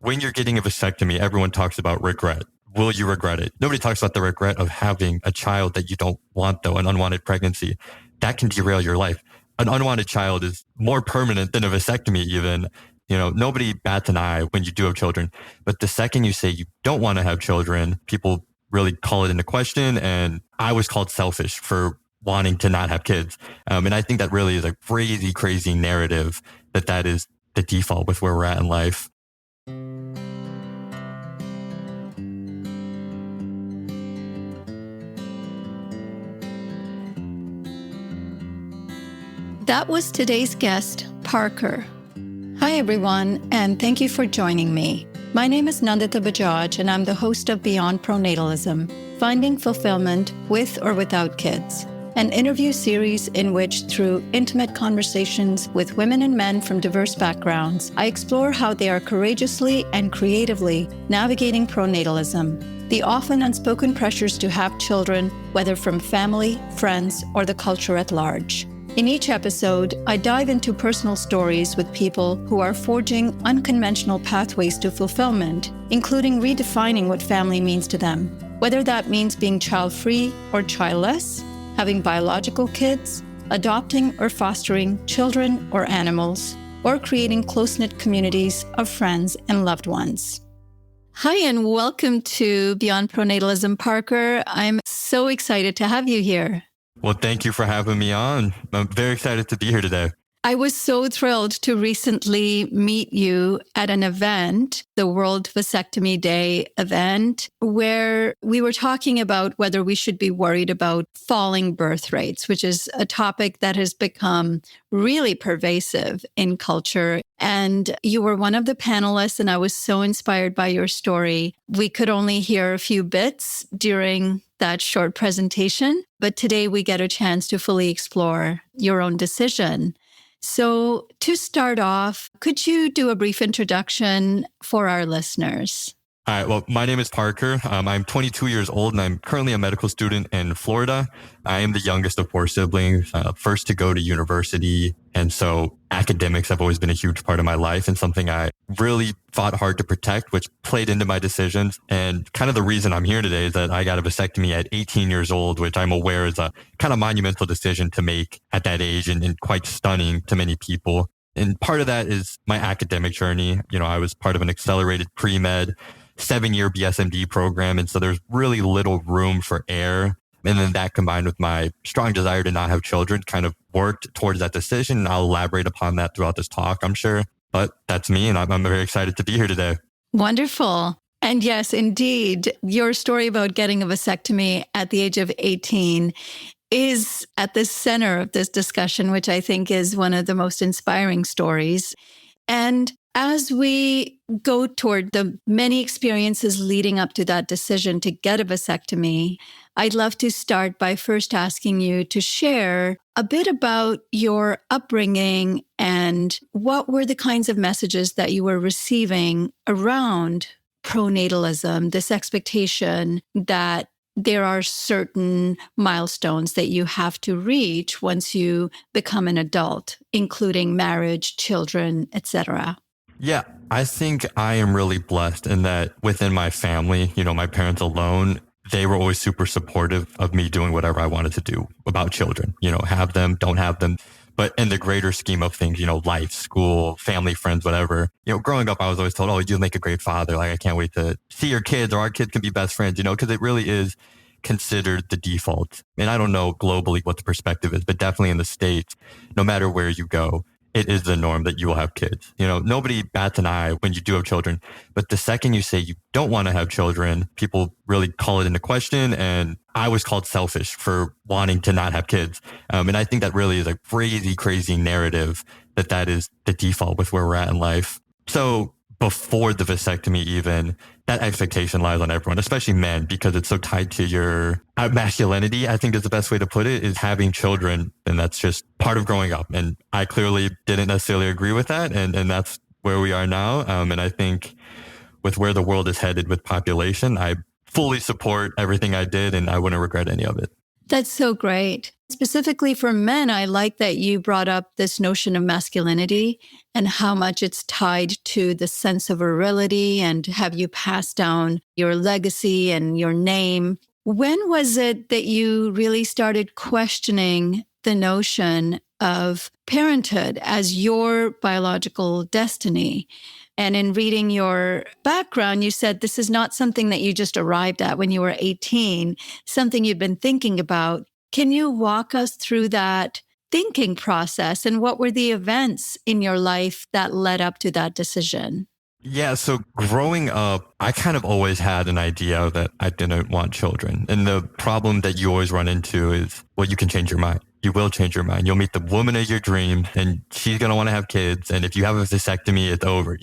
when you're getting a vasectomy, everyone talks about regret. Will you regret it? Nobody talks about the regret of having a child that you don't want, though, an unwanted pregnancy. That can derail your life. An unwanted child is more permanent than a vasectomy even. Nobody bats an eye when you do have children. But the second you say you don't want to have children, people really call it into question. And I was called selfish for wanting to not have kids. And I think that really is a crazy, crazy narrative that is the default with where we're at in life. That was today's guest, Parker. Hi, everyone, and thank you for joining me. My name is Nandita Bajaj, and I'm the host of Beyond Pronatalism, Finding Fulfillment with or Without Kids, an interview series in which, through intimate conversations with women and men from diverse backgrounds, I explore how they are courageously and creatively navigating pronatalism, the often unspoken pressures to have children, whether from family, friends, or the culture at large. In each episode, I dive into personal stories with people who are forging unconventional pathways to fulfillment, including redefining what family means to them, whether that means being child-free or childless, having biological kids, adopting or fostering children or animals, or creating close-knit communities of friends and loved ones. Hi, and welcome to Beyond Pronatalism, Parker. I'm so excited to have you here. Well, thank you for having me on. I'm very excited to be here today. I was so thrilled to recently meet you at an event, the World Vasectomy Day event, where we were talking about whether we should be worried about falling birth rates, which is a topic that has become really pervasive in culture. And you were one of the panelists, and I was so inspired by your story. We could only hear a few bits during that short presentation, but today we get a chance to fully explore your own decision. So to start off, could you do a brief introduction for our listeners? All right. Well, my name is Parker. I'm 22 years old and I'm currently a medical student in Florida. I am the youngest of four siblings, first to go to university. And so academics have always been a huge part of my life and something I really fought hard to protect, which played into my decisions. And kind of the reason I'm here today is that I got a vasectomy at 18 years old, which I'm aware is a kind of monumental decision to make at that age and quite stunning to many people. And part of that is my academic journey. I was part of an accelerated pre-med 7-year BSMD program. And so there's really little room for error. And then that combined with my strong desire to not have children kind of worked towards that decision. And I'll elaborate upon that throughout this talk, I'm sure. But that's me. And I'm very excited to be here today. Wonderful. And yes, indeed, your story about getting a vasectomy at the age of 18 is at the center of this discussion, which I think is one of the most inspiring stories. And as we go toward the many experiences leading up to that decision to get a vasectomy, I'd love to start by first asking you to share a bit about your upbringing and what were the kinds of messages that you were receiving around pronatalism, this expectation that there are certain milestones that you have to reach once you become an adult, including marriage, children, etc. Yeah, I think I am really blessed in that within my family, my parents alone, they were always super supportive of me doing whatever I wanted to do about children, have them, don't have them. But in the greater scheme of things, life, school, family, friends, whatever, growing up, I was always told, oh, you'll make a great father. Like, I can't wait to see your kids or our kids can be best friends, because it really is considered the default. And I don't know globally what the perspective is, but definitely in the States, no matter where you go, it is the norm that you will have kids. Nobody bats an eye when you do have children. But the second you say you don't want to have children, people really call it into question. And I was called selfish for wanting to not have kids. And I think that really is a crazy, crazy narrative that is the default with where we're at in life. So before the vasectomy even, that expectation lies on everyone, especially men, because it's so tied to your masculinity, I think is the best way to put it, is having children. And that's just part of growing up. And I clearly didn't necessarily agree with that. And that's where we are now. And I think with where the world is headed with population, I fully support everything I did and I wouldn't regret any of it. That's so great. Specifically for men, I like that you brought up this notion of masculinity and how much it's tied to the sense of virility and have you passed down your legacy and your name. When was it that you really started questioning the notion of parenthood as your biological destiny? And in reading your background, you said this is not something that you just arrived at when you were 18, something you've been thinking about. Can you walk us through that thinking process and what were the events in your life that led up to that decision? Yeah, so growing up, I kind of always had an idea that I didn't want children. And the problem that you always run into is, well, you can change your mind. You will change your mind. You'll meet the woman of your dreams and she's going to want to have kids. And if you have a vasectomy, it's over.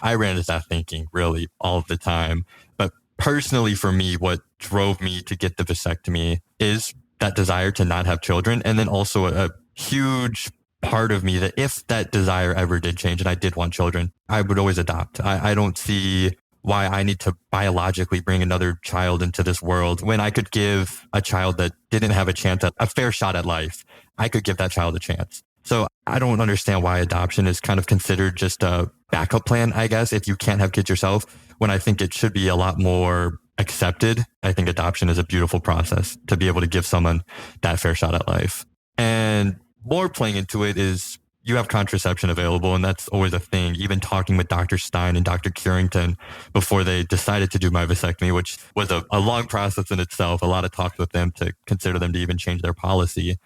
I ran into that thinking really all the time. But personally for me, what drove me to get the vasectomy is that desire to not have children. And then also a huge part of me that if that desire ever did change and I did want children, I would always adopt. I don't see why I need to biologically bring another child into this world when I could give a child that didn't have a chance at a fair shot at life. I could give that child a chance. So I don't understand why adoption is kind of considered just a backup plan, I guess, if you can't have kids yourself, when I think it should be a lot more accepted. I think adoption is a beautiful process to be able to give someone that fair shot at life. And more playing into it is you have contraception available, and that's always a thing. Even talking with Dr. Stein and Dr. Curington before they decided to do my vasectomy, which was a long process in itself, a lot of talks with them to consider them to even change their policy.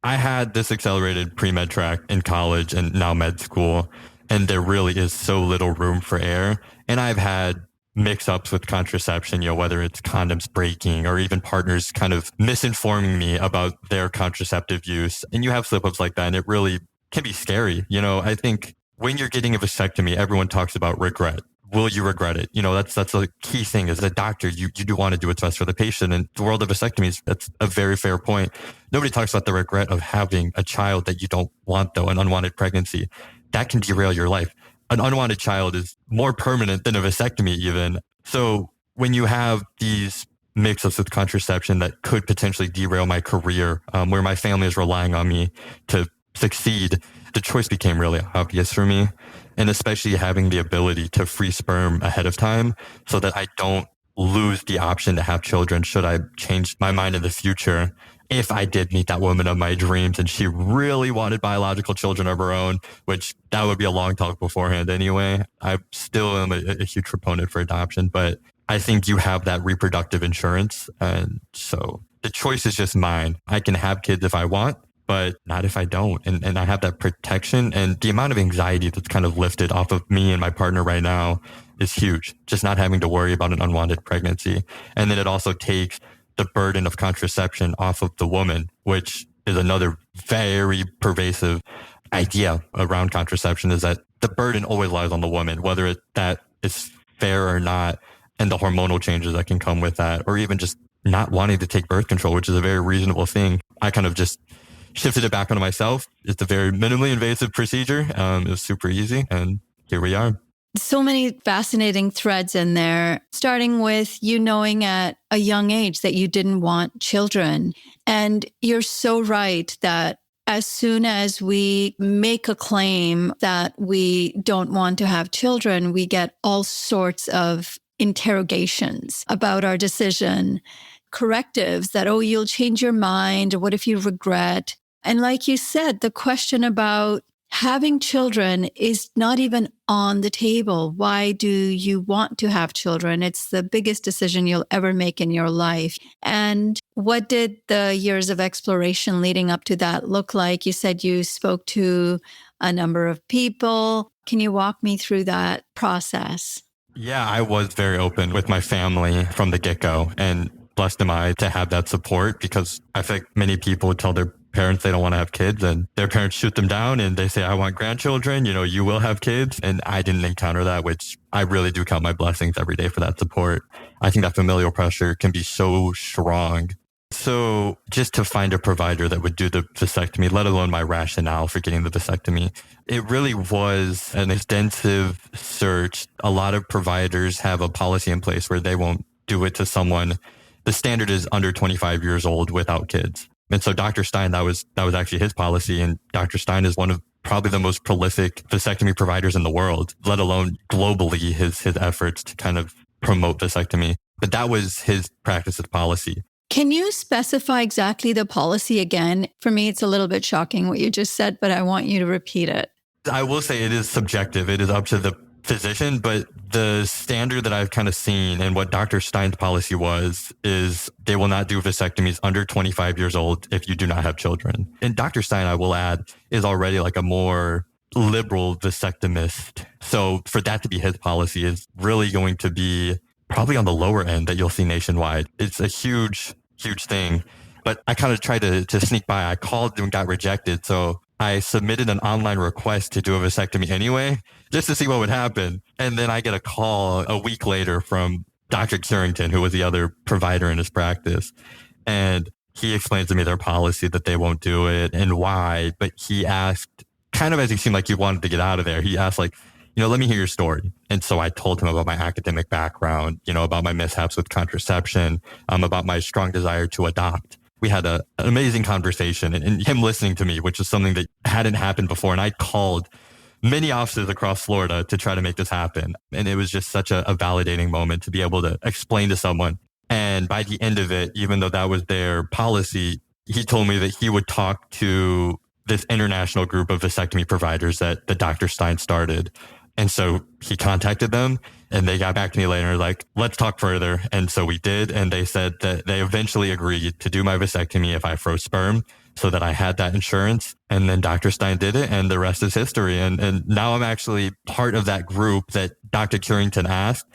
I had this accelerated pre-med track in college and now med school, and there really is so little room for error. And I've had mix-ups with contraception, whether it's condoms breaking or even partners kind of misinforming me about their contraceptive use. And you have slip-ups like that, and it really can be scary. I think when you're getting a vasectomy, everyone talks about regret. Will you regret it? That's a key thing. As a doctor, you do want to do what's best for the patient. And the world of vasectomies, that's a very fair point. Nobody talks about the regret of having a child that you don't want, though, an unwanted pregnancy. That can derail your life. An unwanted child is more permanent than a vasectomy even. So when you have these mix-ups with contraception that could potentially derail my career, where my family is relying on me to succeed, the choice became really obvious for me. And especially having the ability to free sperm ahead of time so that I don't lose the option to have children should I change my mind in the future. If I did meet that woman of my dreams and she really wanted biological children of her own, which that would be a long talk beforehand anyway, I still am a huge proponent for adoption, but I think you have that reproductive insurance. And so the choice is just mine. I can have kids if I want, but not if I don't. And I have that protection, and the amount of anxiety that's kind of lifted off of me and my partner right now is huge. Just not having to worry about an unwanted pregnancy. And then it also takes the burden of contraception off of the woman, which is another very pervasive idea around contraception, is that the burden always lies on the woman, whether that is fair or not, and the hormonal changes that can come with that, or even just not wanting to take birth control, which is a very reasonable thing. I kind of just shifted it back onto myself. It's a very minimally invasive procedure. It was super easy, and here we are. So many fascinating threads in there, starting with you knowing at a young age that you didn't want children. And you're so right that as soon as we make a claim that we don't want to have children, we get all sorts of interrogations about our decision, correctives that, oh, you'll change your mind. What if you regret? And like you said, the question about having children is not even on the table. Why do you want to have children? It's the biggest decision you'll ever make in your life. And what did the years of exploration leading up to that look like? You said you spoke to a number of people. Can you walk me through that process? Yeah, I was very open with my family from the get-go, and blessed am I to have that support, because I think many people would tell their parents they don't want to have kids, and their parents shoot them down and they say, I want grandchildren, you will have kids. And I didn't encounter that, which I really do count my blessings every day for that support. I think that familial pressure can be so strong. So just to find a provider that would do the vasectomy, let alone my rationale for getting the vasectomy, it really was an extensive search. A lot of providers have a policy in place where they won't do it to someone the standard is under 25 years old without kids. And so Dr. Stein, that was actually his policy. And Dr. Stein is one of probably the most prolific vasectomy providers in the world, let alone globally, his efforts to kind of promote vasectomy. But that was his practice's policy. Can you specify exactly the policy again? For me, it's a little bit shocking what you just said, but I want you to repeat it. I will say it is subjective. It is up to the physician, but the standard that I've kind of seen and what Dr. Stein's policy is they will not do vasectomies under 25 years old if you do not have children. And Dr. Stein, I will add, is already like a more liberal vasectomist. So for that to be his policy is really going to be probably on the lower end that you'll see nationwide. It's a huge thing. But I kind of tried to sneak by. I called and got rejected. So I submitted an online request to do a vasectomy anyway, just to see what would happen. And then I get a call a week later from Dr. Curington, who was the other provider in his practice. And he explains to me their policy that they won't do it and why. But he asked, kind of as he seemed like he wanted to get out of there, he asked like, let me hear your story. And so I told him about my academic background, about my mishaps with contraception, about my strong desire to adopt. We had an amazing conversation and him listening to me, which is something that hadn't happened before. And I called many offices across Florida to try to make this happen. And it was just such a validating moment to be able to explain to someone. And by the end of it, even though that was their policy, he told me that he would talk to this international group of vasectomy providers that Dr. Stein started. And so he contacted them and they got back to me later like, let's talk further. And so we did. And they said that they eventually agreed to do my vasectomy if I froze sperm so that I had that insurance. And then Dr. Stein did it and the rest is history. And now I'm actually part of that group that Dr. Curington asked.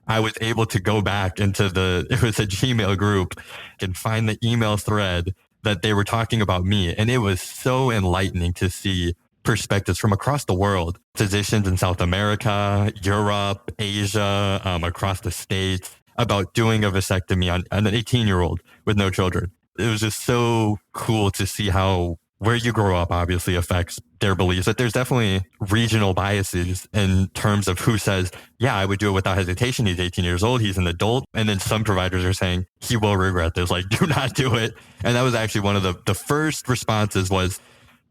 I was able to go back into it was a Gmail group and find the email thread that they were talking about me. And it was so enlightening to see perspectives from across the world, physicians in South America, Europe, Asia, across the States, about doing a vasectomy on an 18-year-old with no children. It was just so cool to see how where you grow up obviously affects their beliefs. But there's definitely regional biases in terms of who says, yeah, I would do it without hesitation. He's 18 years old. He's an adult. And then some providers are saying he will regret this. Like, do not do it. And that was actually one of the first responses was,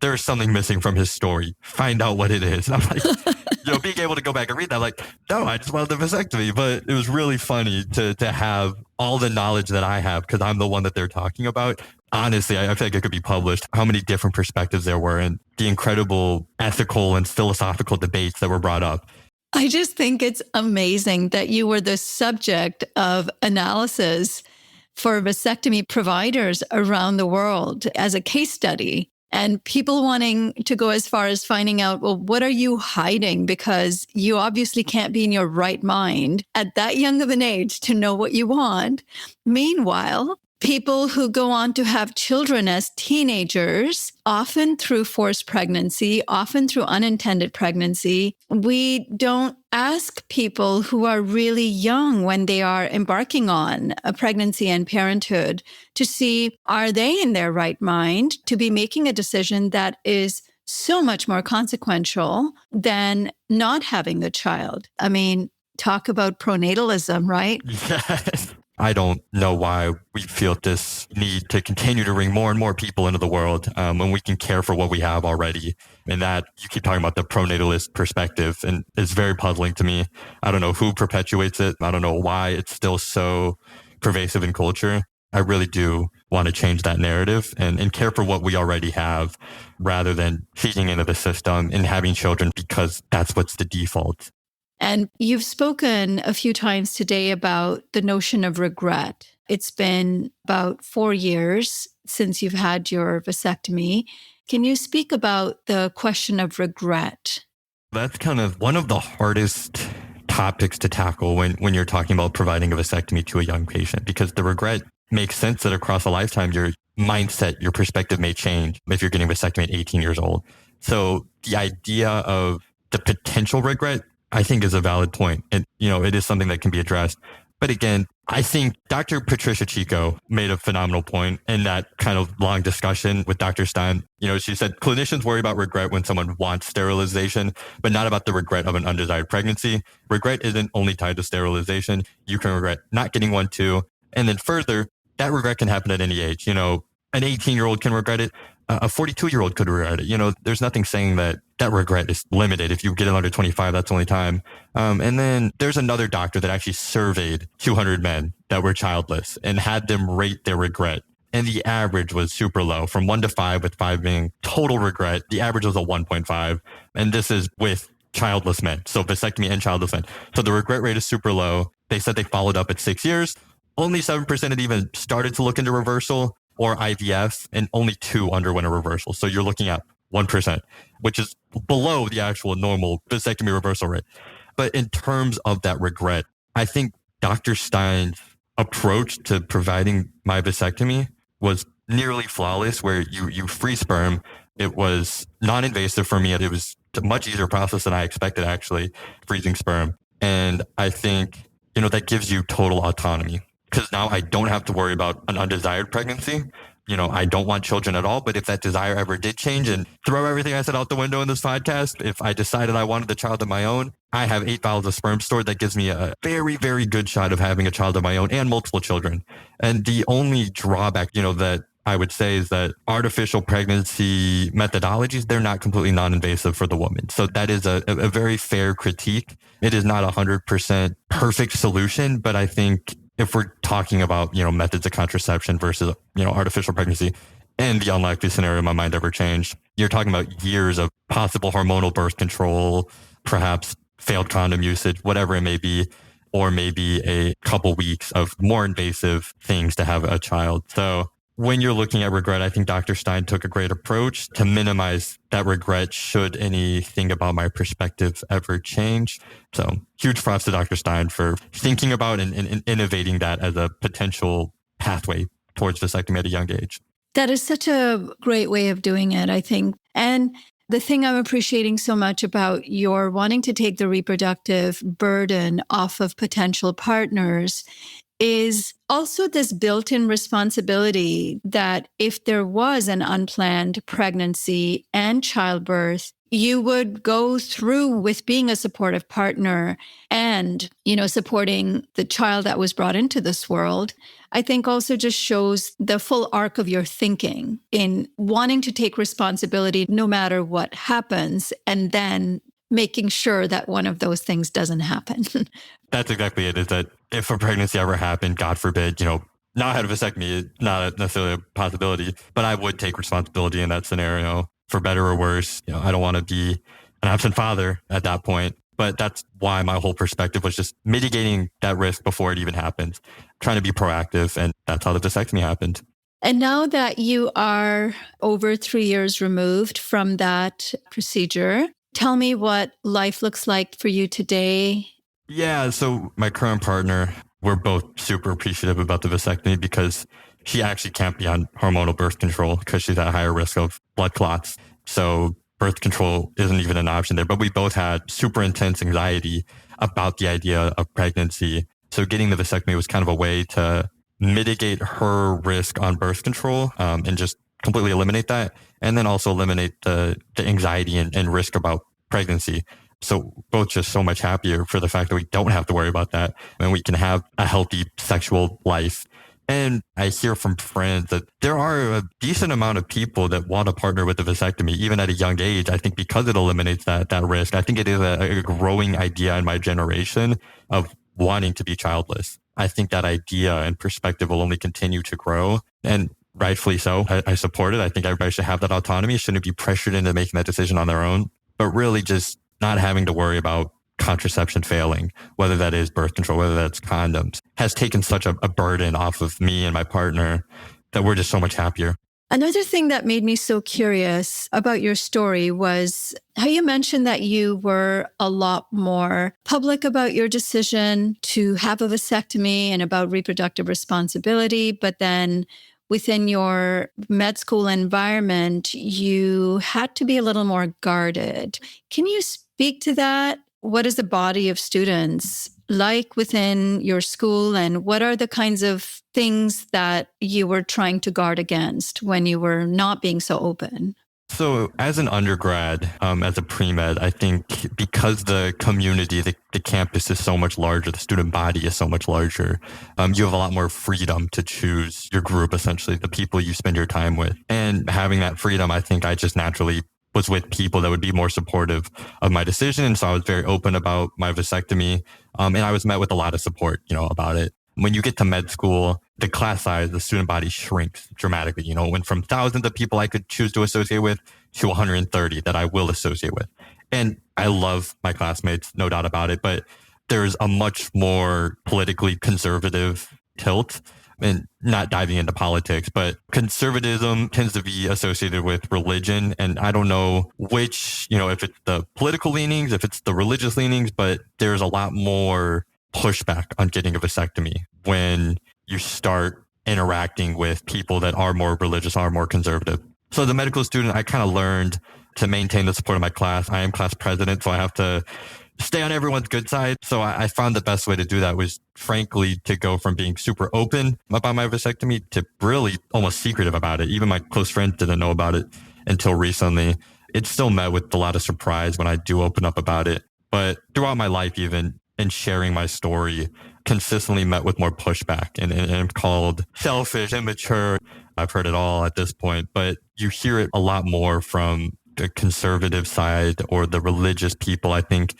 there's something missing from his story. Find out what it is. And I'm like, being able to go back and read that, like, no, I just wanted the vasectomy. But it was really funny to have all the knowledge that I have because I'm the one that they're talking about. Honestly, I feel like it could be published, how many different perspectives there were and the incredible ethical and philosophical debates that were brought up. I just think it's amazing that you were the subject of analysis for vasectomy providers around the world as a case study. And people wanting to go as far as finding out, well, what are you hiding? Because you obviously can't be in your right mind at that young of an age to know what you want. Meanwhile, people who go on to have children as teenagers, often through forced pregnancy, often through unintended pregnancy, we don't ask people who are really young when they are embarking on a pregnancy and parenthood to see, are they in their right mind to be making a decision that is so much more consequential than not having the child? I mean, talk about pronatalism, right? Yes. I don't know why we feel this need to continue to bring more and more people into the world when we can care for what we have already. And that you keep talking about the pronatalist perspective, and it's very puzzling to me. I don't know who perpetuates it. I don't know why it's still so pervasive in culture. I really do want to change that narrative and care for what we already have rather than feeding into the system and having children because that's what's the default. And you've spoken a few times today about the notion of regret. It's been about 4 years since you've had your vasectomy. Can you speak about the question of regret? That's kind of one of the hardest topics to tackle when you're talking about providing a vasectomy to a young patient, because the regret makes sense that across a lifetime, your mindset, your perspective may change if you're getting a vasectomy at 18 years old. So the idea of the potential regret, I think, is a valid point. And, it is something that can be addressed. But again, I think Dr. Patricia Chico made a phenomenal point in that kind of long discussion with Dr. Stein. She said, clinicians worry about regret when someone wants sterilization, but not about the regret of an undesired pregnancy. Regret isn't only tied to sterilization. You can regret not getting one too. And then further, that regret can happen at any age. An 18-year-old can regret it. A 42-year-old could regret it. There's nothing saying that regret is limited. If you get it under 25, that's the only time. And then there's another doctor that actually surveyed 200 men that were childless and had them rate their regret. And the average was super low, from 1 to 5, with 5 being total regret. The average was a 1.5. And this is with childless men. So vasectomy and childless men. So the regret rate is super low. They said they followed up at 6 years. Only 7% had even started to look into reversal or IVF, and only 2 underwent a reversal. So you're looking at 1%, which is below the actual normal vasectomy reversal rate. But in terms of that regret, I think Dr. Stein's approach to providing my vasectomy was nearly flawless, where you freeze sperm. It was non-invasive for me. It was a much easier process than I expected, actually, freezing sperm. And I think, that gives you total autonomy. Because now I don't have to worry about an undesired pregnancy. I don't want children at all. But if that desire ever did change, and throw everything I said out the window in this podcast, if I decided I wanted a child of my own, I have 8 vials of sperm stored. That gives me a very, very good shot of having a child of my own and multiple children. And the only drawback, that I would say is that artificial pregnancy methodologies, they're not completely non-invasive for the woman. So that is a very fair critique. It is not 100% perfect solution, but I think if we're talking about, methods of contraception versus, artificial pregnancy, and the unlikely scenario my mind ever changed, you're talking about years of possible hormonal birth control, perhaps failed condom usage, whatever it may be, or maybe a couple weeks of more invasive things to have a child. So when you're looking at regret, I think Dr. Stein took a great approach to minimize that regret should anything about my perspective ever change. So huge props to Dr. Stein for thinking about and innovating that as a potential pathway towards vasectomy at a young age. That is such a great way of doing it, I think. And the thing I'm appreciating so much about your wanting to take the reproductive burden off of potential partners is also this built-in responsibility that if there was an unplanned pregnancy and childbirth, you would go through with being a supportive partner and, supporting the child that was brought into this world. I think also just shows the full arc of your thinking in wanting to take responsibility no matter what happens, and then making sure that one of those things doesn't happen. That's exactly it, is that if a pregnancy ever happened, God forbid, not had a vasectomy, not necessarily a possibility, but I would take responsibility in that scenario, for better or worse. I don't want to be an absent father at that point. But that's why my whole perspective was just mitigating that risk before it even happens, trying to be proactive. And that's how the vasectomy happened. And now that you are over 3 years removed from that procedure, tell me what life looks like for you today. Yeah, so my current partner, we're both super appreciative about the vasectomy because she actually can't be on hormonal birth control because she's at higher risk of blood clots. So birth control isn't even an option there. But we both had super intense anxiety about the idea of pregnancy. So getting the vasectomy was kind of a way to mitigate her risk on birth control and just completely eliminate that. And then also eliminate the anxiety and risk about pregnancy. So both just so much happier for the fact that we don't have to worry about that and we can have a healthy sexual life. And I hear from friends that there are a decent amount of people that want to partner with the vasectomy, even at a young age. I think because it eliminates that risk. I think it is a growing idea in my generation of wanting to be childless. I think that idea and perspective will only continue to grow, and rightfully so. I support it. I think everybody should have that autonomy, shouldn't be pressured into making that decision on their own, but really just not having to worry about contraception failing, whether that is birth control, whether that's condoms, has taken such a burden off of me and my partner that we're just so much happier. Another thing that made me so curious about your story was how you mentioned that you were a lot more public about your decision to have a vasectomy and about reproductive responsibility, but then within your med school environment, you had to be a little more guarded. Can you speak to that? What is the body of students like within your school, and what are the kinds of things that you were trying to guard against when you were not being so open? So as an undergrad, as a pre-med, I think because the community, the campus is so much larger, the student body is so much larger, you have a lot more freedom to choose your group, essentially, the people you spend your time with. And having that freedom, I think I just naturally was with people that would be more supportive of my decision. And so I was very open about my vasectomy. And I was met with a lot of support, about it. When you get to med school, the class size, the student body shrinks dramatically. It went from thousands of people I could choose to associate with to 130 that I will associate with. And I love my classmates, no doubt about it, but there's a much more politically conservative tilt. And not diving into politics, but conservatism tends to be associated with religion. And I don't know which, if it's the political leanings, if it's the religious leanings, but there's a lot more pushback on getting a vasectomy when you start interacting with people that are more religious, are more conservative. So as a medical student, I kind of learned to maintain the support of my class. I am class president, so I have to stay on everyone's good side. So I found the best way to do that was, frankly, to go from being super open about my vasectomy to really almost secretive about it. Even my close friends didn't know about it until recently. It's still met with a lot of surprise when I do open up about it. But throughout my life, even in sharing my story, consistently met with more pushback and called selfish, immature. I've heard it all at this point, but you hear it a lot more from the conservative side or the religious people, I think.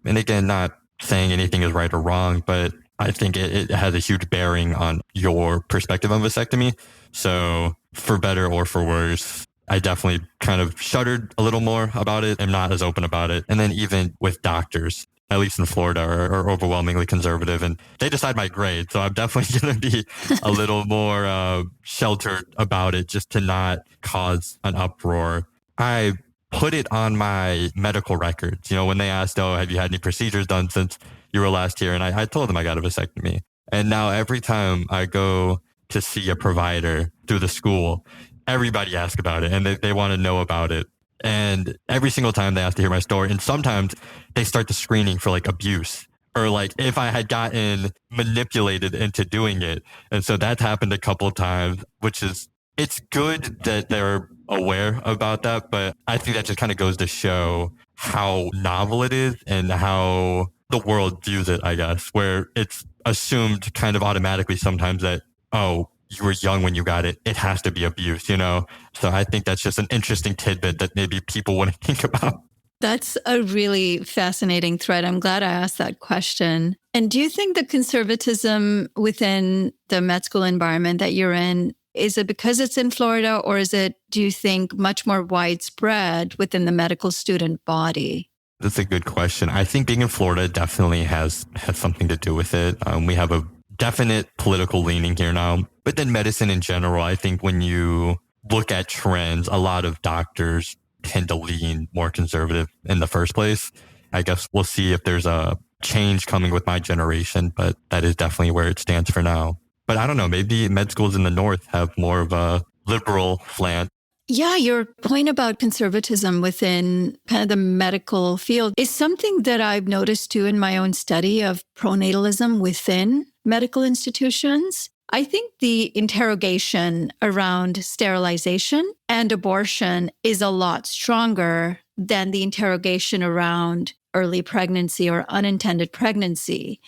And again, not saying anything is right or wrong, but I think it has a huge bearing on your perspective on vasectomy. So for better or for worse, I definitely kind of shuddered a little more about it. I'm not as open about it. And then even with doctors, at least in Florida, are overwhelmingly conservative, and they decide my grade. So I'm definitely going to be a little more sheltered about it just to not cause an uproar. I put it on my medical records. When they asked, oh, have you had any procedures done since you were last here? And I told them I got a vasectomy. And now every time I go to see a provider through the school, everybody asks about it and they want to know about it. And every single time they ask to hear my story. And sometimes they start the screening for like abuse or like if I had gotten manipulated into doing it. And so that's happened a couple of times, which is, it's good that they're aware about that. But I think that just kind of goes to show how novel it is and how the world views it, I guess, where it's assumed kind of automatically sometimes that, oh, you were young when you got it. It has to be abuse, So I think that's just an interesting tidbit that maybe people wouldn't think about. That's a really fascinating thread. I'm glad I asked that question. And do you think the conservatism within the med school environment that you're in, is it because it's in Florida, or is it, do you think, much more widespread within the medical student body? That's a good question. I think being in Florida definitely has something to do with it. We have a definite political leaning here now. But then medicine in general, I think when you look at trends, a lot of doctors tend to lean more conservative in the first place. I guess we'll see if there's a change coming with my generation, but that is definitely where it stands for now. But I don't know, maybe med schools in the North have more of a liberal slant. Yeah, your point about conservatism within kind of the medical field is something that I've noticed too in my own study of pronatalism within medical institutions. I think the interrogation around sterilization and abortion is a lot stronger than the interrogation around early pregnancy or unintended pregnancy.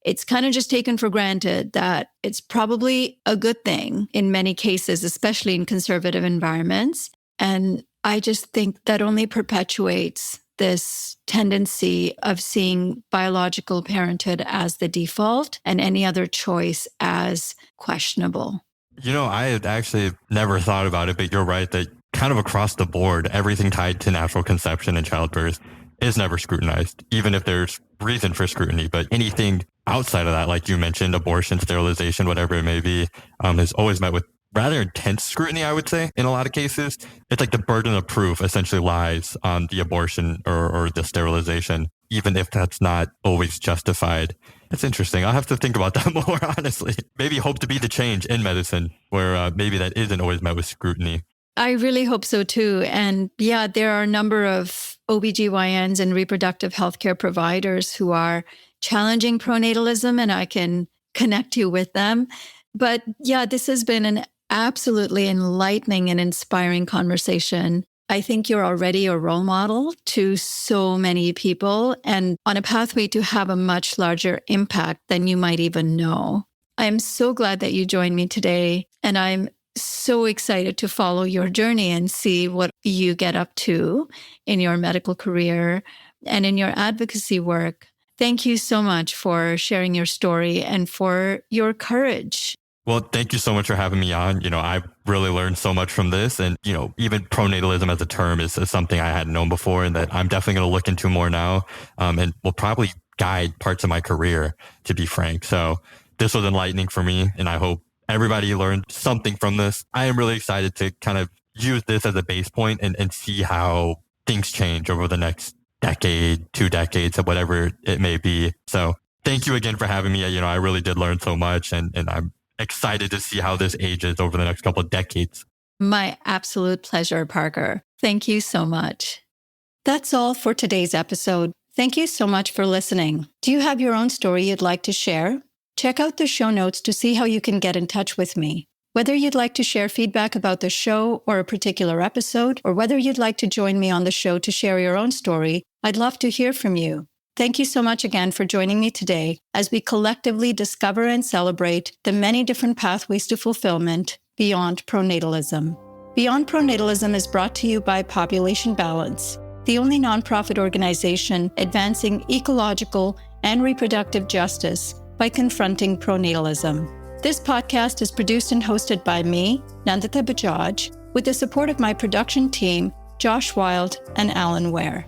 It's kind of just taken for granted that it's probably a good thing in many cases, especially in conservative environments. And I just think that only perpetuates this tendency of seeing biological parenthood as the default and any other choice as questionable. I had actually never thought about it, but you're right that kind of across the board, everything tied to natural conception and childbirth is never scrutinized, even if there's reason for scrutiny. But anything outside of that, like you mentioned, abortion, sterilization, whatever it may be, is always met with rather intense scrutiny, I would say, in a lot of cases. It's like the burden of proof essentially lies on the abortion or the sterilization, even if that's not always justified. It's interesting. I'll have to think about that more, honestly. Maybe hope to be the change in medicine where maybe that isn't always met with scrutiny. I really hope so too. And yeah, there are a number of OBGYNs and reproductive healthcare providers who are challenging pronatalism, and I can connect you with them. But yeah, this has been an absolutely enlightening and inspiring conversation. I think you're already a role model to so many people and on a pathway to have a much larger impact than you might even know. I'm so glad that you joined me today, and I'm so excited to follow your journey and see what you get up to in your medical career and in your advocacy work. Thank you so much for sharing your story and for your courage. Well, thank you so much for having me on. I've really learned so much from this. And, even pronatalism as a term is something I hadn't known before and that I'm definitely going to look into more now, and will probably guide parts of my career, to be frank. So this was enlightening for me, and I hope everybody learned something from this. I am really excited to kind of use this as a base point and see how things change over the next decade, 2 decades, or whatever it may be. So thank you again for having me. I really did learn so much, and I'm excited to see how this ages over the next couple of decades. My absolute pleasure, Parker. Thank you so much. That's all for today's episode. Thank you so much for listening. Do you have your own story you'd like to share? Check out the show notes to see how you can get in touch with me. Whether you'd like to share feedback about the show or a particular episode, or whether you'd like to join me on the show to share your own story, I'd love to hear from you. Thank you so much again for joining me today as we collectively discover and celebrate the many different pathways to fulfillment beyond pronatalism. Beyond Pronatalism is brought to you by Population Balance, the only nonprofit organization advancing ecological and reproductive justice by confronting pronatalism. This podcast is produced and hosted by me, Nandita Bajaj, with the support of my production team, Josh Wild and Alan Ware.